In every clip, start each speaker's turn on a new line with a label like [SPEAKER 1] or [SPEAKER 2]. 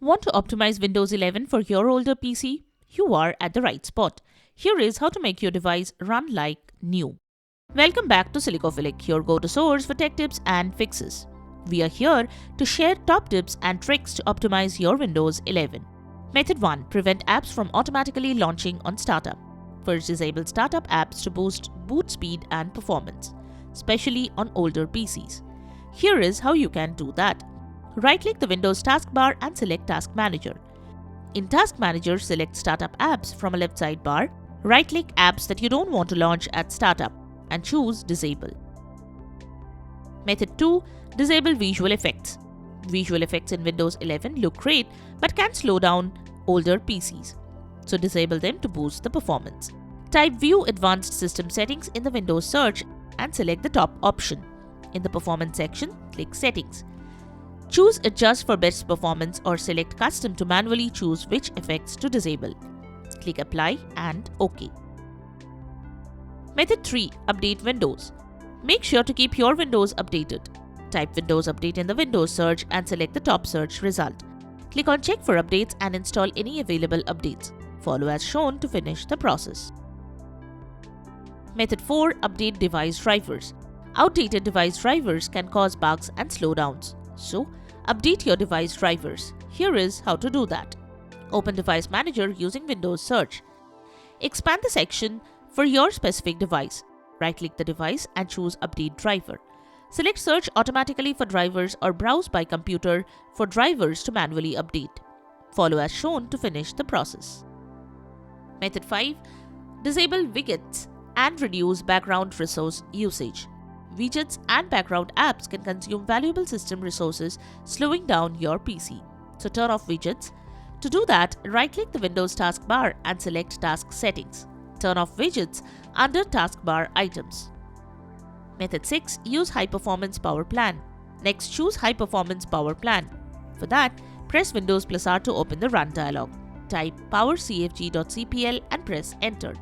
[SPEAKER 1] Want to optimize Windows 11 for your older PC? You are at the right spot. Here is how to make your device run like new. Welcome back to Silicophilic, your go-to source for tech tips and fixes. We are here to share top tips and tricks to optimize your Windows 11. Method 1. Prevent apps from automatically launching on startup. First, disable startup apps to boost boot speed and performance, especially on older PCs. Here is how you can do that. Right-click the Windows taskbar and select Task Manager. In Task Manager, select Startup Apps from a left sidebar. Right-click apps that you don't want to launch at startup and choose Disable. Method 2. Disable visual effects. Visual effects in Windows 11 look great but can slow down older PCs. So disable them to boost the performance. Type View Advanced System Settings in the Windows search and select the top option. In the Performance section, click Settings. Choose Adjust for best performance or select Custom to manually choose which effects to disable. Click Apply and OK. Method 3. Update Windows. Make sure to keep your Windows updated. Type Windows Update in the Windows search and select the top search result. Click on Check for updates and install any available updates. Follow as shown to finish the process. Method 4. Update device drivers. Outdated device drivers can cause bugs and slowdowns. So, update your device drivers. Here is how to do that. Open Device Manager using Windows Search. Expand the section for your specific device. Right-click the device and choose Update Driver. Select Search automatically for drivers or Browse by computer for drivers to manually update. Follow as shown to finish the process. Method 5. Disable widgets and reduce background resource usage. Widgets and background apps can consume valuable system resources, slowing down your PC. So turn off widgets. To do that, right-click the Windows taskbar and select Task Settings. Turn off widgets under Taskbar Items. Method 6. Use High Performance Power Plan. Next, choose High Performance Power Plan. For that, press Windows +R to open the Run dialog. Type powercfg.cpl and press Enter.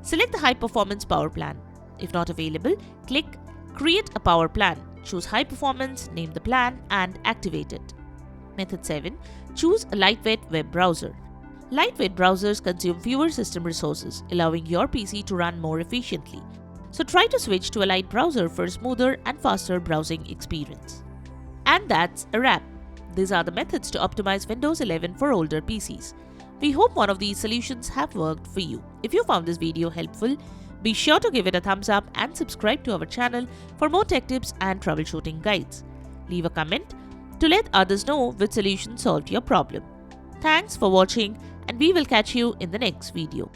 [SPEAKER 1] Select the High Performance Power Plan. If not available, click Create a Power Plan. Choose High Performance, name the plan, and activate it. Method 7. Choose a lightweight web browser. Lightweight browsers consume fewer system resources, allowing your PC to run more efficiently. So try to switch to a light browser for a smoother and faster browsing experience. And that's a wrap. These are the methods to optimize Windows 11 for older PCs. We hope one of these solutions have worked for you. If you found this video helpful, be sure to give it a thumbs up and subscribe to our channel for more tech tips and troubleshooting guides. Leave a comment to let others know which solution solved your problem. Thanks for watching, and we will catch you in the next video.